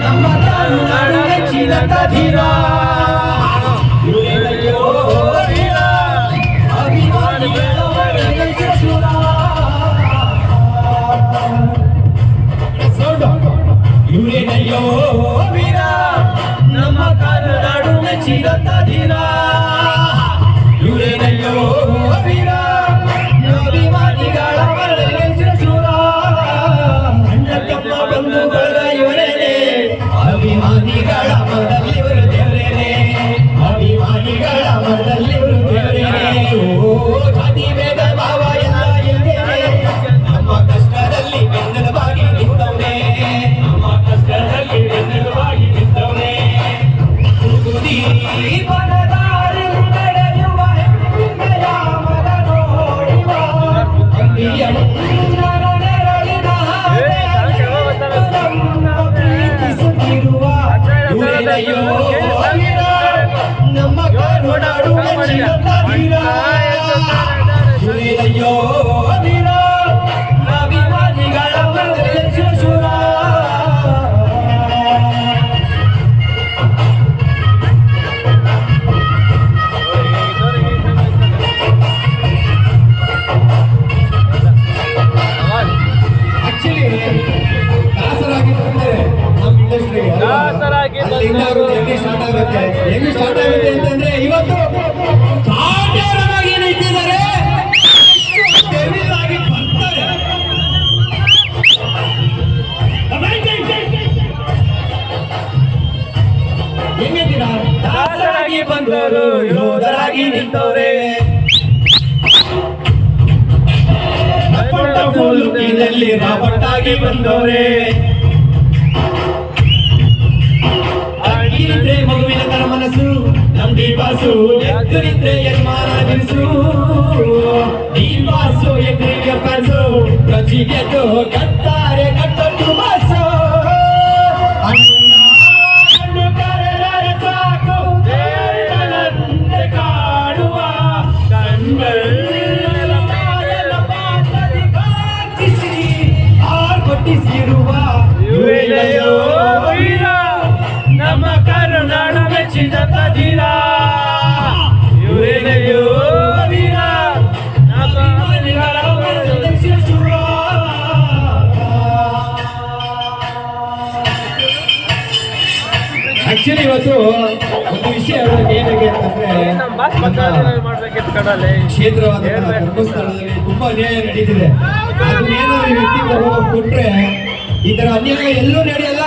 ನಮ್ಮ ಕರುನಾಡು ಮೆಚ್ಚಿದ ಧೀರ ಇವರೇನಯ್ಯೋ ವೀರ ಅಭಿಮಾನಿಗಳ ಒಳಗಿನ ಶೂರ ಇವರೇನಯ್ಯೋ ವೀರ ನಮ್ಮ ಕರುನಾಡು ಮೆಚ್ಚಿದ ಧೀರ ಇವರೇನಯ್ಯೋ ವೀರ ಅಭಿಮಾನಿಗಳ ಒಳಗಿನ ಶೂರ ಅಣ್ಣ ತಮ್ಮ ಬಂಧುಗಳ ಇವರೇನೆ ಅಭಿಮಾನಿಗಳ ಮನದಲ್ಲಿ ಇವರು ದೇವರೇನೆ ಅಭಿಮಾನಿಗಳ ಮನದಲ್ಲಿ ಇವರು ದೇವರೇನೆ ಓ ಜಾತಿ ಭೇದ ಭಾವ ಎಲ್ಲ ಇಲ್ದೇನೆ ನಮ್ಮ ಕಷ್ಟದಲ್ಲಿ ಬೆನ್ನೆಲುಬಾಗಿ ನಿಂತವನೇ ನಮ್ಮ ಕಷ್ಟದಲ್ಲಿ ಬೆನ್ನೆಲುಬಾಗಿ ನಿಂತವನೇ ದೀಪನದಾರಿ ನಡೆಯುವ ಹೆಮ್ಮೆಯ ಮನ ನೋಡುವ ಇವರೇನಯ್ಯೋ ವೀರ ನಮ್ಮ ಕರುನಾಡು ಮೆಚ್ಚಿದ ಧೀರ ಇವರೇನಯ್ಯೋ ವೀರ ಅಭಿಮಾನಿಗಳ ಒಳಗಿನ ಶೂರ ಹೆಂಗ್ ಸ್ಟಾರ್ಟ್ ಆಗುತ್ತೆ ಅಂತಂದ್ರೆ ಇವತ್ತು ಕಾಟೇರವಾಗಿ ನಿಂತಿದ್ದಾರೆ ಹೆಂಗಿದ್ದೀರಾ ದಾಸರಾಗಿ ಬಂದವರು ಯೋಧರಾಗಿ ನಿಂತವ್ರೆ ರಾಬರ್ಟಾಗಿ ಬಂದವ್ರೆ ಆಗಿರಿದ್ರೆ ಮಗುವಿನ ತರ ಮನಸ್ಸು ನಮ್ ಡಿಬಾಸು ಎದುರಿದ್ರೆ ಯಜಮಾನ ಬಿರುಸು ಡಿಬಾಸು ಎದುರಿಗೆ ಕನಸು ರಚಿಗೆ ಕಟ್ತಾರೆ ಕಟ್ಟೊಟ್ಟು ಬಾಸು ಸಾಕು ಕಾಡುವ ಕೊಟ್ಟಿಸಿರುವ ಇವರೇನಯ್ಯೋ ವೀರ ನಮ್ಮ ಕರುನಾಡು ಮೆಚ್ಚಿದ ಧೀರ ಇವರೇನಯ್ಯೋ ವೀರ ಆಕ್ಚುಲಿ ಇವತ್ತು ಒಂದು ವಿಷಯ ಏನಾಗಿದೆ ಅಂತಂದ್ರೆ ಕ್ಷೇತ್ರವಾದ ಧರ್ಮಸ್ಥಳದಲ್ಲಿ ತುಂಬಾ ಅನ್ಯಾಯ ನಡೀತಿದೆ. ಅದನ್ನೇನಾದ್ರು ವ್ಯಕ್ತಿಗಳು ಕೊಟ್ರೆ ಈ ತರ ಅನ್ಯಾಯ ಎಲ್ಲೂ ನಡೆಯಲ್ಲ.